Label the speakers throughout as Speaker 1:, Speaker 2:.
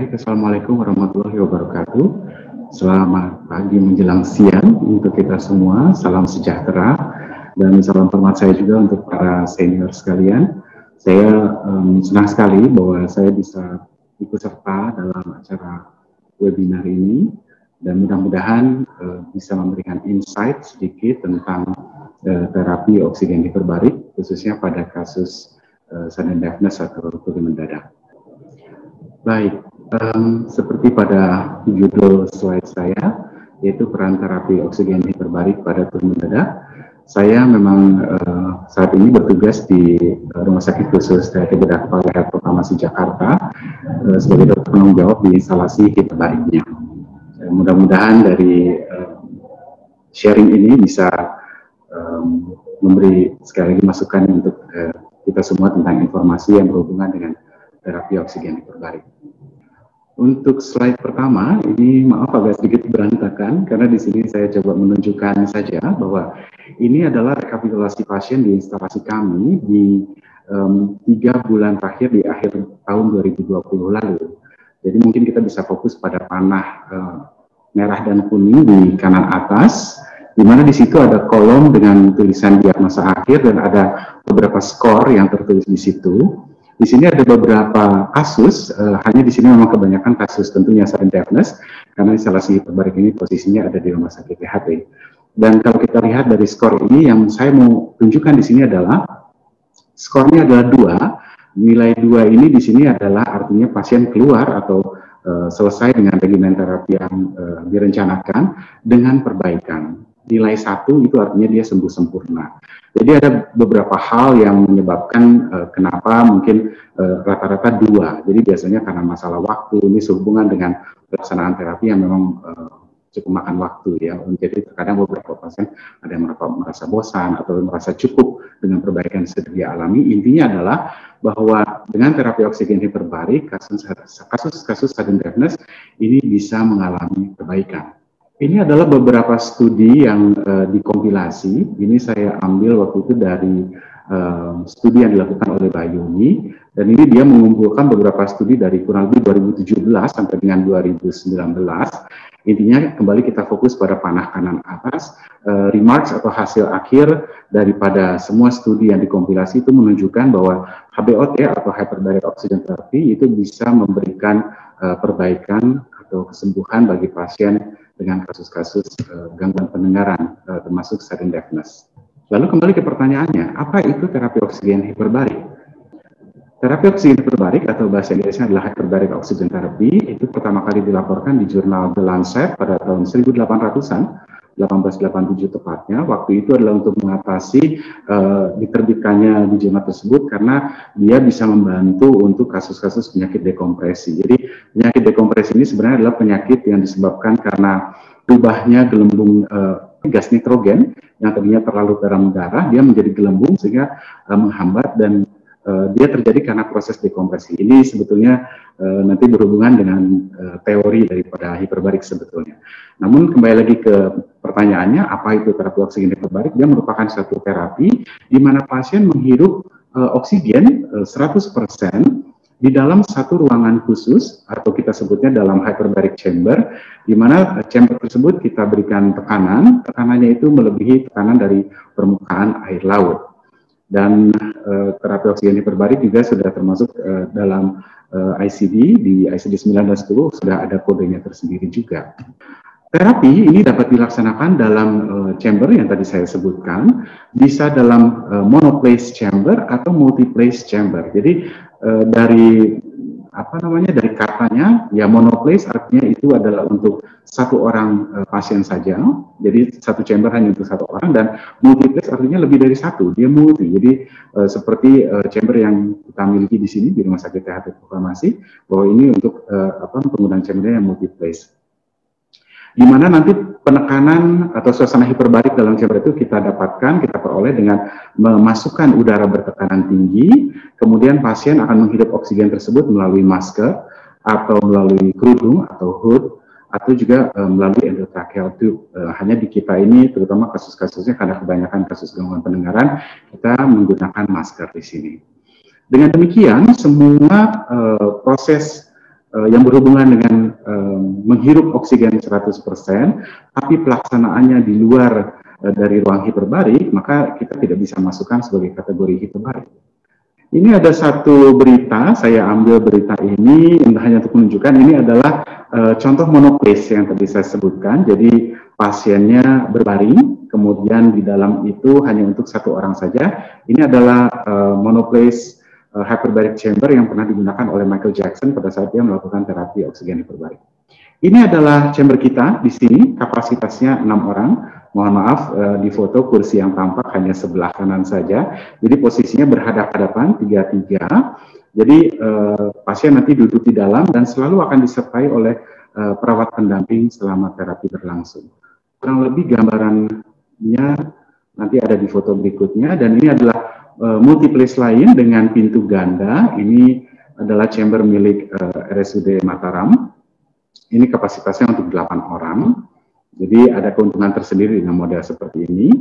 Speaker 1: Baik, Assalamualaikum warahmatullahi wabarakatuh. Selamat pagi menjelang siang untuk kita semua. Salam sejahtera dan salam hormat saya juga untuk para senior sekalian. Saya senang sekali bahwa saya bisa ikut serta dalam acara webinar ini dan mudah-mudahan bisa memberikan insight sedikit tentang terapi oksigen hiperbarik, khususnya pada kasus sudden deafness atau tuli mendadak. Baik, seperti pada judul slide saya, yaitu peran terapi oksigen hiperbarik pada tuli mendadak. Saya memang saat ini bertugas di Rumah Sakit Khusus Terapi Bedah Kepala Leher Proklamasi Jakarta sebagai dokter penanggung jawab di instalasi hiperbariknya. Mudah-mudahan dari sharing ini bisa memberi sekali lagi masukan untuk kita semua tentang informasi yang berhubungan dengan terapi oksigen hiperbarik. Untuk slide pertama, ini maaf agak sedikit berantakan karena di sini saya coba menunjukkan saja bahwa ini adalah rekapitulasi pasien di instalasi kami di 3 bulan terakhir di akhir tahun 2020 lalu. Jadi mungkin kita bisa fokus pada panah merah dan kuning di kanan atas, di mana di situ ada kolom dengan tulisan diagnosa akhir dan ada beberapa skor yang tertulis di situ. Di sini ada beberapa kasus, hanya di sini memang kebanyakan kasus tentunya sudden deafness, karena instalasi hiperbarik ini posisinya ada di rumah sakit THT. Dan kalau kita lihat dari skor ini, yang saya mau tunjukkan di sini adalah, skornya adalah 2, nilai 2 ini di sini adalah artinya pasien keluar atau selesai dengan regimen terapi yang direncanakan dengan perbaikan. Nilai 1 itu artinya dia sembuh sempurna. Jadi ada beberapa hal yang menyebabkan kenapa mungkin rata-rata 2. Jadi biasanya karena masalah waktu, ini sehubungan dengan pelaksanaan terapi yang memang cukup makan waktu ya. Jadi terkadang beberapa pasien ada yang merasa bosan atau merasa cukup dengan perbaikan yang sudah dia alami. Intinya adalah bahwa dengan terapi oksigen hiperbarik, kasus sudden deafness ini bisa mengalami perbaikan. Ini adalah beberapa studi yang dikompilasi. Ini saya ambil waktu itu dari studi yang dilakukan oleh Bayuni, dan ini dia mengumpulkan beberapa studi dari kurang lebih 2017 sampai dengan 2019. Intinya kembali kita fokus pada panah kanan atas. Remarks atau hasil akhir daripada semua studi yang dikompilasi itu menunjukkan bahwa HBOT atau hyperbaric oxygen therapy itu bisa memberikan perbaikan atau kesembuhan bagi pasien dengan kasus-kasus gangguan pendengaran, termasuk sudden deafness. Lalu kembali ke pertanyaannya, apa itu terapi oksigen hiperbarik? Terapi oksigen hiperbarik atau bahasa Inggrisnya adalah hyperbaric oxygen therapy, itu pertama kali dilaporkan di jurnal The Lancet pada tahun 1800-an, 1887 tepatnya. Waktu itu adalah untuk mengatasi diterbitkannya di jurnal tersebut karena dia bisa membantu untuk kasus-kasus penyakit dekompresi. Jadi penyakit dekompresi ini sebenarnya adalah penyakit yang disebabkan karena berubahnya gelembung gas nitrogen yang tadinya terlalu dalam darah, dia menjadi gelembung sehingga menghambat dan dia terjadi karena proses dekompresi. Ini sebetulnya nanti berhubungan dengan teori daripada hiperbarik sebetulnya. Namun kembali lagi ke pertanyaannya, apa itu terapi oksigen hiperbarik? Dia merupakan satu terapi di mana pasien menghirup oksigen 100% di dalam satu ruangan khusus, atau kita sebutnya dalam hyperbaric chamber, di mana chamber tersebut kita berikan tekanan, tekanannya itu melebihi tekanan dari permukaan air laut. Dan terapi oksigen hiperbarik juga sudah termasuk dalam ICD, di ICD 1910 sudah ada kodenya tersendiri juga. Terapi ini dapat dilaksanakan dalam chamber yang tadi saya sebutkan, bisa dalam monoplace chamber atau multiplace chamber. Jadi dari dari katanya ya monoplace artinya itu adalah untuk satu orang pasien saja, jadi satu chamber hanya untuk satu orang, dan multiplace artinya lebih dari satu, dia multi. Jadi seperti chamber yang kita miliki di sini di Rumah Sakit THT Proklamasi, bahwa ini untuk penggunaan chamber yang multiplace, di mana nanti penekanan atau suasana hiperbarik dalam chamber itu kita dapatkan, kita peroleh dengan memasukkan udara bertekanan tinggi, kemudian pasien akan menghirup oksigen tersebut melalui masker, atau melalui kerudung atau hood, atau juga melalui endotracheal tube. Hanya di kita ini, terutama kasus-kasusnya karena kebanyakan kasus gangguan pendengaran, kita menggunakan masker di sini. Dengan demikian, semua proses yang berhubungan dengan menghirup oksigen 100%, tapi pelaksanaannya di luar dari ruang hiperbarik, maka kita tidak bisa masukkan sebagai kategori hiperbarik. Ini ada satu berita, saya ambil berita ini hanya untuk menunjukkan ini adalah contoh monoplace yang tadi saya sebutkan. Jadi pasiennya berbaring, kemudian di dalam itu hanya untuk satu orang saja. Ini adalah monoplace hyperbaric chamber yang pernah digunakan oleh Michael Jackson pada saat dia melakukan terapi oksigen hiperbarik. Ini adalah chamber kita di sini, kapasitasnya 6 orang. Mohon maaf, di foto kursi yang tampak hanya sebelah kanan saja. Jadi posisinya berhadapan-hadapan, 3-3. Jadi pasien nanti duduk di dalam dan selalu akan disertai oleh perawat pendamping selama terapi berlangsung. Kurang lebih gambarannya nanti ada di foto berikutnya, dan ini adalah multiplex lain dengan pintu ganda. Ini adalah chamber milik RSUD Mataram. Ini kapasitasnya untuk 8 orang. Jadi ada keuntungan tersendiri dengan model seperti ini.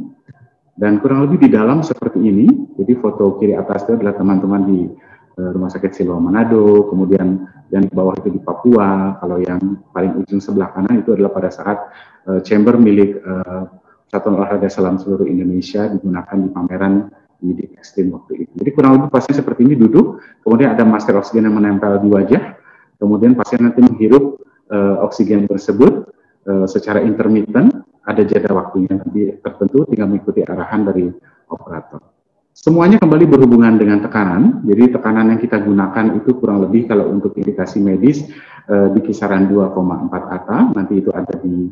Speaker 1: Dan kurang lebih di dalam seperti ini. Jadi foto kiri atas itu adalah teman-teman di Rumah Sakit Siloam Manado, kemudian yang di bawah itu di Papua. Kalau yang paling ujung sebelah kanan itu adalah pada saat chamber milik Satuan Olahraga Selam Seluruh Indonesia digunakan di pameran di Ekstrim waktu itu. Jadi kurang lebih pasien seperti ini duduk, kemudian ada masker oksigen yang menempel di wajah, kemudian pasien nanti menghirup oksigen tersebut secara intermittent, ada jeda waktunya nanti tertentu, tinggal mengikuti arahan dari operator. Semuanya kembali berhubungan dengan tekanan, jadi tekanan yang kita gunakan itu kurang lebih kalau untuk indikasi medis di kisaran 2,4 ATA, nanti itu ada di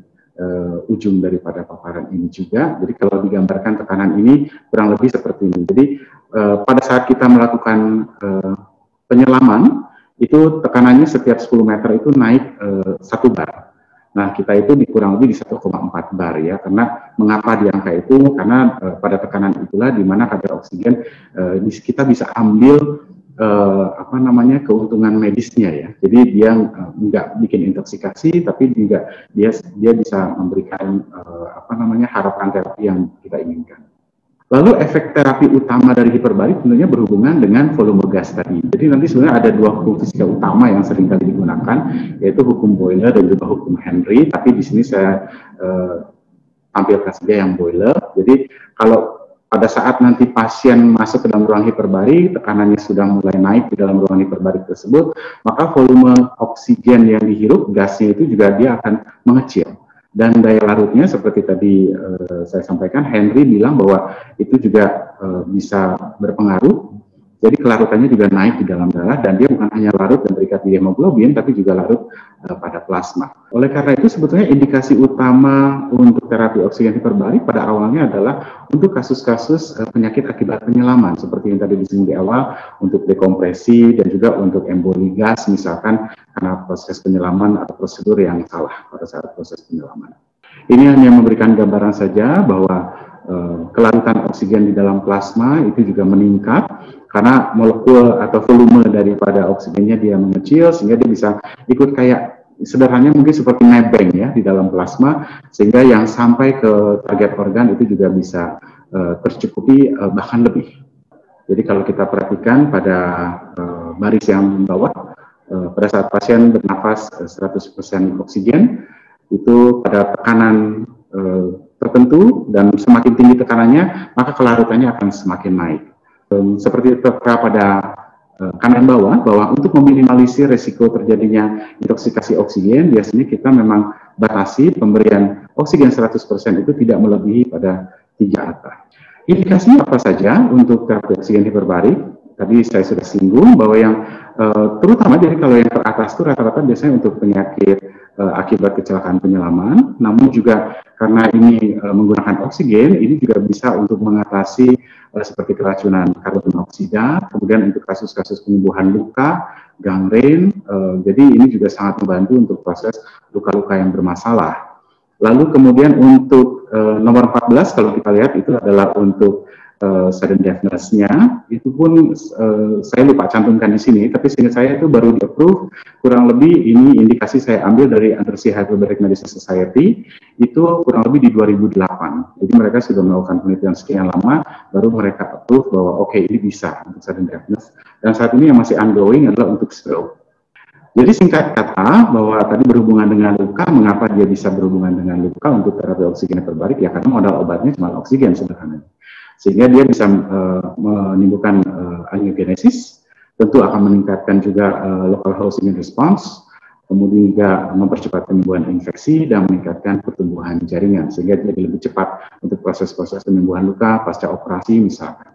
Speaker 1: ujung daripada paparan ini juga. Jadi kalau digambarkan tekanan ini kurang lebih seperti ini. Jadi pada saat kita melakukan penyelaman, itu tekanannya setiap 10 meter itu naik 1 bar. Nah, kita itu kurang lebih di 1,4 bar ya. Karena mengapa di angka itu? Karena pada tekanan itulah di mana kadar oksigen kita bisa ambil keuntungan medisnya ya. Jadi dia nggak bikin intoksikasi, tapi juga dia bisa memberikan harapan terapi yang kita inginkan. Lalu efek terapi utama dari hiperbarik tentunya berhubungan dengan volume gas tadi. Jadi nanti sebenarnya ada 2 hukum fisika utama yang sering kali digunakan, yaitu hukum Boyle dan juga hukum Henry. Tapi di sini saya tampilkan saja yang Boyle. Jadi kalau pada saat nanti pasien masuk ke dalam ruang hiperbarik, tekanannya sudah mulai naik di dalam ruang hiperbarik tersebut, maka volume oksigen yang dihirup, gasnya itu juga dia akan mengecil. Dan daya larutnya seperti tadi saya sampaikan, Henry bilang bahwa itu juga bisa berpengaruh. Jadi kelarutannya juga naik di dalam darah, dan dia bukan hanya larut dan terikat di hemoglobin, tapi juga larut pada plasma. Oleh karena itu sebetulnya indikasi utama untuk terapi oksigen hiperbarik pada awalnya adalah untuk kasus-kasus penyakit akibat penyelaman, seperti yang tadi disinggung di awal, untuk dekompresi dan juga untuk emboli gas, misalkan karena proses penyelaman atau prosedur yang salah pada saat proses penyelaman. Ini hanya memberikan gambaran saja bahwa kelarutan oksigen di dalam plasma itu juga meningkat karena molekul atau volume daripada oksigennya dia mengecil, sehingga dia bisa ikut kayak sederhananya mungkin seperti nebeng ya di dalam plasma, sehingga yang sampai ke target organ itu juga bisa tercukupi bahkan lebih. Jadi kalau kita perhatikan pada baris yang bawah, pada saat pasien bernafas 100% oksigen, itu pada tekanan tertentu dan semakin tinggi tekanannya, maka kelarutannya akan semakin naik. Seperti tertera pada kanan bawah, bahwa untuk meminimalisir resiko terjadinya intoksikasi oksigen, biasanya kita memang batasi pemberian oksigen 100% itu tidak melebihi pada 3 ATA. Indikasinya apa saja untuk terapi oksigen hiperbarik? Tadi saya sudah singgung bahwa yang terutama jadi kalau yang teratas itu rata-rata biasanya untuk penyakit akibat kecelakaan penyelaman, namun juga karena ini menggunakan oksigen, ini juga bisa untuk mengatasi seperti keracunan karbon monoksida, kemudian untuk kasus-kasus penyembuhan luka, gangren, jadi ini juga sangat membantu untuk proses luka-luka yang bermasalah. Lalu kemudian untuk nomor 14 kalau kita lihat itu adalah untuk sudden deafness-nya, itu pun saya lupa cantumkan di sini, tapi seingat saya itu baru di-approve, kurang lebih ini indikasi saya ambil dari Undersea Hyperbaric Medicine Society, itu kurang lebih di 2008. Jadi mereka sudah melakukan penelitian sekian lama, baru mereka approve bahwa oke, ini bisa untuk sudden deafness. Dan saat ini yang masih ongoing adalah untuk stroke. Jadi singkat kata bahwa tadi berhubungan dengan luka, mengapa dia bisa berhubungan dengan luka untuk terapi oksigen hiperbarik? Ya karena modal obatnya cuma oksigen sederhananya. Sehingga dia bisa menimbulkan angiogenesis, tentu akan meningkatkan juga local host immune response, kemudian juga mempercepat penyembuhan infeksi dan meningkatkan pertumbuhan jaringan, sehingga jadi lebih cepat untuk proses-proses penyembuhan luka pasca operasi misalkan.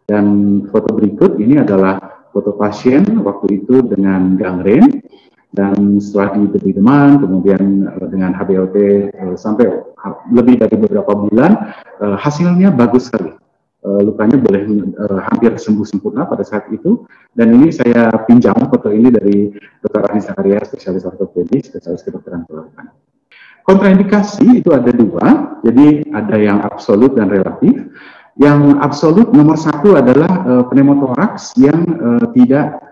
Speaker 1: Dan foto berikut ini adalah foto pasien waktu itu dengan gangren, dan setelah diberi demam, kemudian dengan HBOT sampai lebih dari beberapa bulan, hasilnya bagus sekali. Lukanya boleh hampir sembuh sempurna pada saat itu, dan ini saya pinjam foto ini dari Dr. Ani Zakaria, spesialis ortopedi, spesialis kedokteran keluarga. Kontraindikasi itu ada dua, jadi ada yang absolut dan relatif. Yang absolut nomor satu adalah pneumotoraks yang tidak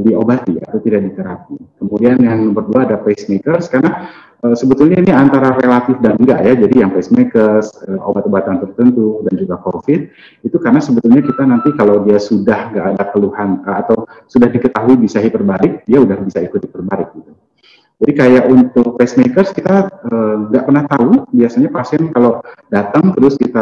Speaker 1: diobati atau tidak diterapi. Kemudian yang nomor dua ada pacemakers, karena sebetulnya ini antara relatif dan enggak ya. Jadi yang pacemakers, obat-obatan tertentu dan juga COVID itu karena sebetulnya kita nanti kalau dia sudah nggak ada keluhan atau sudah diketahui bisa hiperbarik, dia udah bisa ikut hiperbarik gitu. Jadi kayak untuk pacemakers kita nggak pernah tahu, biasanya pasien kalau datang terus kita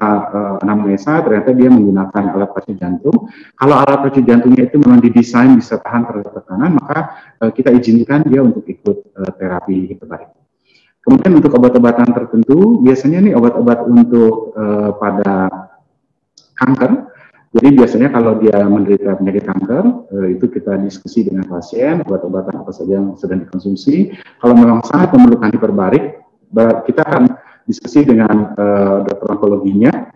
Speaker 1: anamnesa ternyata dia menggunakan alat pacu jantung. Kalau alat pacu jantungnya itu memang didesain bisa tahan terhadap tekanan, maka kita izinkan dia untuk ikut terapi hiperbarik. Kemudian untuk obat-obatan tertentu, biasanya nih obat-obat untuk pada kanker. Jadi biasanya kalau dia menderita penyakit kanker, itu kita diskusi dengan pasien, obat-obatan apa saja yang sedang dikonsumsi. Kalau memang sangat memerlukan hiperbarik, kita akan diskusi dengan dokter onkologinya,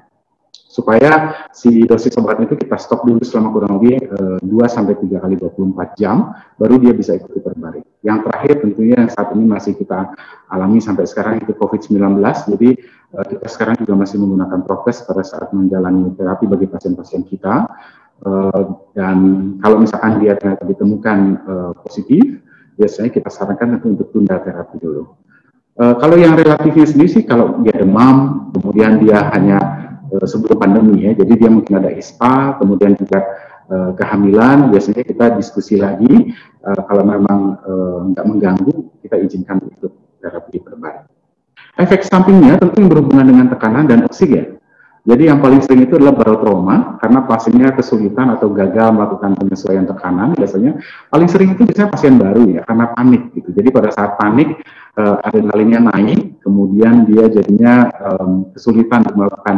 Speaker 1: supaya si dosis obatnya itu kita stop dulu selama kurang lebih 2-3 kali 24 jam, baru dia bisa ikut hiperbarik. Yang terakhir tentunya yang saat ini masih kita alami sampai sekarang itu COVID-19, jadi kita sekarang juga masih menggunakan prokes pada saat menjalani terapi bagi pasien-pasien kita, dan kalau misalkan dia ternyata ditemukan positif, biasanya kita sarankan untuk tunda terapi dulu. Kalau yang relatifnya sendiri sih, kalau dia demam, kemudian dia hanya sebelum pandemi ya, jadi dia mungkin ada ISPA, kemudian juga kehamilan, biasanya kita diskusi lagi, kalau memang nggak mengganggu, kita izinkan untuk terapi hiperbarik. Efek sampingnya tentu yang berhubungan dengan tekanan dan oksigen. Jadi yang paling sering itu adalah barotrauma, karena pasiennya kesulitan atau gagal melakukan penyesuaian tekanan. Biasanya paling sering itu biasanya pasien baru ya, karena panik gitu. Jadi pada saat panik, adrenalinnya naik, kemudian dia jadinya kesulitan untuk melakukan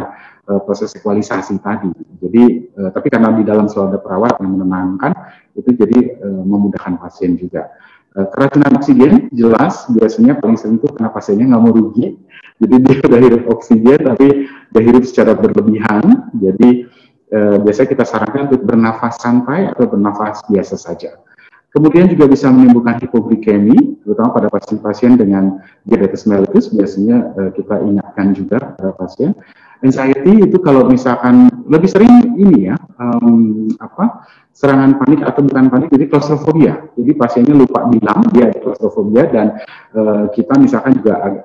Speaker 1: proses ekualisasi tadi. Jadi, tapi karena di dalam selalu ada perawat yang menenangkan, itu jadi memudahkan pasien juga. Keracunan oksigen jelas biasanya paling sering itu karena pasiennya nggak mau rugi, jadi dia udah hirup oksigen tapi dia hirup secara berlebihan. Jadi biasanya kita sarankan untuk bernafas santai atau bernafas biasa saja. Kemudian juga bisa menimbulkan hipoglikemi, terutama pada pasien-pasien dengan diabetes mellitus. Biasanya kita ingatkan juga pada pasien. Anxiety itu kalau misalkan lebih sering ini ya, serangan panik atau bukan panik, jadi klaustrofobia. Jadi pasiennya lupa bilang dia ada klaustrofobia, dan kita misalkan juga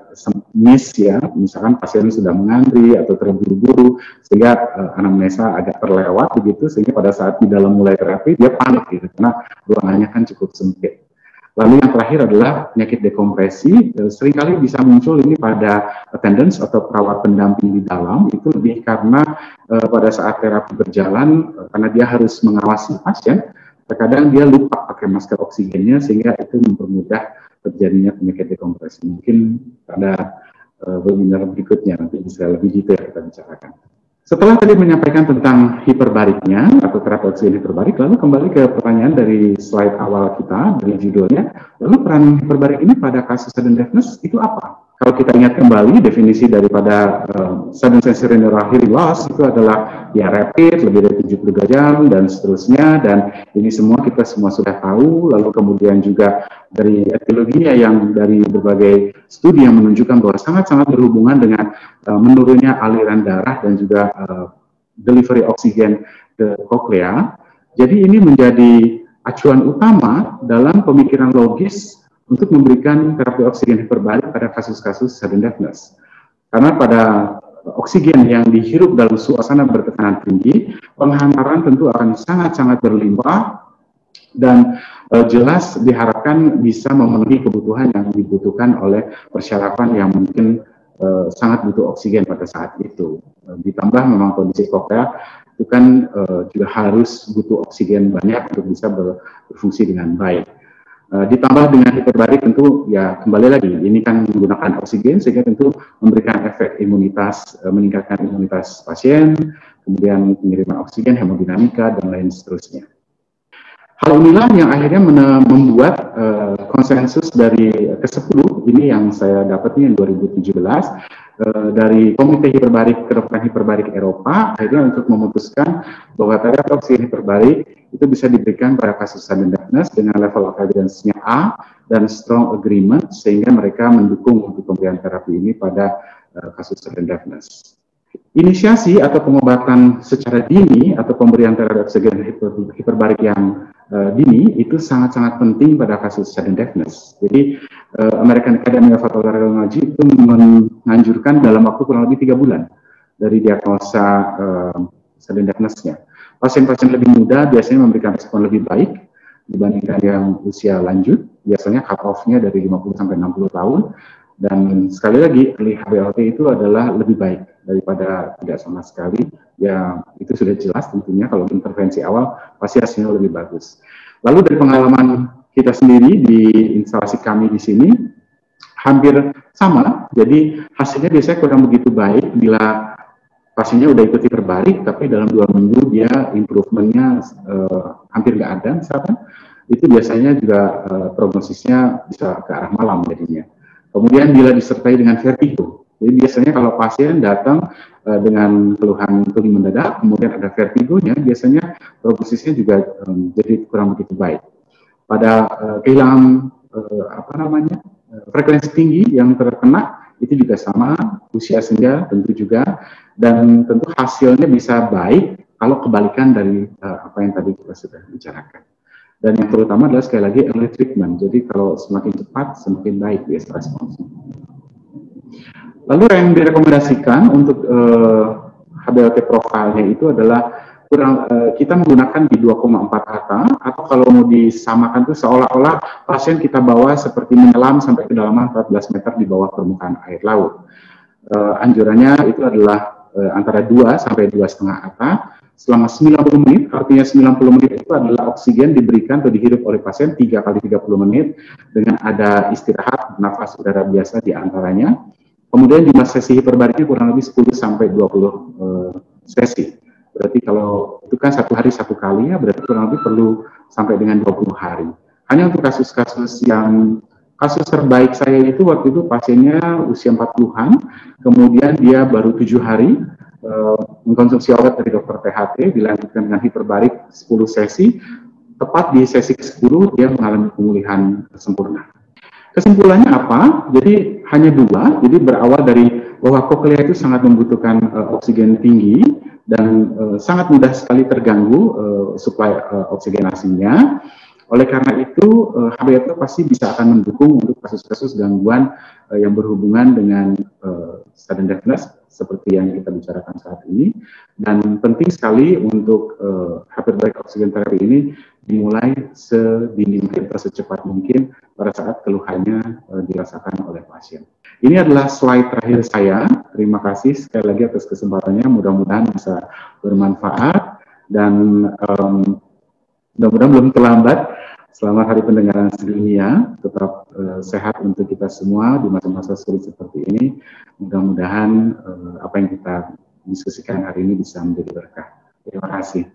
Speaker 1: miss ya, misalkan pasiennya sudah mengantri atau terburu-buru sehingga anamnesa agak terlewat begitu, sehingga pada saat di dalam mulai terapi dia panik gitu karena ruangannya kan cukup sempit. Lalu yang terakhir adalah penyakit dekompresi, seringkali bisa muncul ini pada attendants atau perawat pendamping di dalam, itu lebih karena pada saat terapi berjalan, karena dia harus mengawasi pasien, terkadang dia lupa pakai masker oksigennya, sehingga itu mempermudah terjadinya penyakit dekompresi. Mungkin pada webinar berikutnya nanti bisa lebih detail kita bicarakan. Setelah tadi menyampaikan tentang hiperbariknya atau terapi oksigen hiperbarik, lalu kembali ke pertanyaan dari slide awal kita, dari judulnya, lalu peran hiperbarik ini pada kasus sudden deafness itu apa? Kalau kita ingat kembali, definisi daripada sudden sensory neural hearing loss itu adalah ya rapid, lebih dari 72 jam, dan seterusnya, dan ini semua kita semua sudah tahu. Lalu kemudian juga dari etiologinya yang dari berbagai studi yang menunjukkan bahwa sangat-sangat berhubungan dengan menurunnya aliran darah dan juga delivery oksigen ke koklea. Jadi ini menjadi acuan utama dalam pemikiran logis untuk memberikan terapi oksigen hiperbarik pada kasus-kasus sudden deafness. Karena pada oksigen yang dihirup dalam suasana bertekanan tinggi, penghantaran tentu akan sangat-sangat berlimpah, Dan jelas diharapkan bisa memenuhi kebutuhan yang dibutuhkan oleh persyaratan yang mungkin sangat butuh oksigen pada saat itu. Ditambah memang kondisi koklear itu kan juga harus butuh oksigen banyak untuk bisa berfungsi dengan baik. Ditambah dengan hiperbarik tentu ya kembali lagi ini kan menggunakan oksigen sehingga tentu memberikan efek imunitas, meningkatkan imunitas pasien, kemudian pengiriman oksigen, hemodinamika dan lain seterusnya. Hal inilah yang akhirnya membuat konsensus dari ke-10 ini yang saya dapatnya 2017 dari Komite Hiperbarik Kedokteran Hiperbarik Eropa akhirnya untuk memutuskan bahwa terapi oksigen hiperbarik itu bisa diberikan pada kasus sudden deafness dengan level of evidence-nya A dan strong agreement sehingga mereka mendukung untuk pemberian terapi ini pada kasus sudden deafness. Inisiasi atau pengobatan secara dini atau pemberian terapi oksigen hiperbarik yang dini itu sangat-sangat penting pada kasus sudden deafness. Jadi American Academy of Otolaryngology itu menganjurkan dalam waktu kurang lebih 3 bulan dari diagnosa sudden deafness-nya. Pasien-pasien lebih muda biasanya memberikan respon lebih baik dibandingkan yang usia lanjut, biasanya cut-off-nya dari 50 sampai 60 tahun. Dan sekali lagi, early HBLT itu adalah lebih baik daripada tidak sama sekali. Ya, itu sudah jelas tentunya kalau intervensi awal pasti hasilnya lebih bagus. Lalu dari pengalaman kita sendiri di instalasi kami di sini, hampir sama. Jadi hasilnya biasanya kurang begitu baik bila pasiennya udah ikut hiperbarik, tapi dalam 2 minggu dia improvementnya hampir nggak ada misalkan. Itu biasanya juga prognosisnya bisa ke arah malam jadinya. Kemudian bila disertai dengan vertigo, jadi biasanya kalau pasien datang dengan keluhan tuli mendadak, kemudian ada vertigonya, biasanya prognosisnya juga jadi kurang begitu baik. Pada kehilangan frekuensi tinggi yang terkena, itu juga sama, usia senja tentu juga, dan tentu hasilnya bisa baik kalau kebalikan dari apa yang tadi kita sudah bicarakan. Dan yang terutama adalah sekali lagi early treatment. Jadi kalau semakin cepat, semakin baik dia responsnya. Lalu yang direkomendasikan untuk HBLT profilnya itu adalah kita menggunakan di 2,4 kata, atau kalau mau disamakan itu seolah-olah pasien kita bawa seperti menyelam sampai kedalaman 14 meter di bawah permukaan air laut. Anjurannya itu adalah antara 2 sampai 2,5 kata. Selama 90 menit, artinya 90 menit itu adalah oksigen diberikan atau dihirup oleh pasien 3 kali 30 menit dengan ada istirahat nafas udara biasa di antaranya. Kemudian jumlah sesi hiperbariknya kurang lebih 10 sampai 20 sesi. Berarti kalau itu kan 1 hari 1 kali ya, berarti kurang lebih perlu sampai dengan 20 hari. Hanya untuk kasus-kasus yang kasus terbaik saya itu waktu itu pasiennya usia 40-an, kemudian dia baru 7 hari mengkonsumsi obat dari dokter THT, dilanjutkan dengan hiperbarik 10 sesi, tepat di sesi ke-10 dia mengalami pemulihan sempurna. Kesimpulannya apa? Jadi hanya 2, jadi berawal dari bahwa koklea itu sangat membutuhkan oksigen tinggi dan sangat mudah sekali terganggu suplai oksigenasinya. Oleh karena itu, HBLT pasti bisa akan mendukung untuk kasus-kasus gangguan yang berhubungan dengan sudden deafness seperti yang kita bicarakan saat ini. Dan penting sekali untuk hyperbaric oxygen therapy ini dimulai sedini mungkin atau secepat mungkin pada saat keluhannya dirasakan oleh pasien. Ini adalah slide terakhir saya. Terima kasih sekali lagi atas kesempatannya. Mudah-mudahan bisa bermanfaat dan mudah-mudahan belum terlambat. Selamat Hari Pendengaran Sedunia, tetap sehat untuk kita semua di masa-masa sulit seperti ini. Mudah-mudahan apa yang kita diskusikan hari ini bisa menjadi berkah. Terima kasih.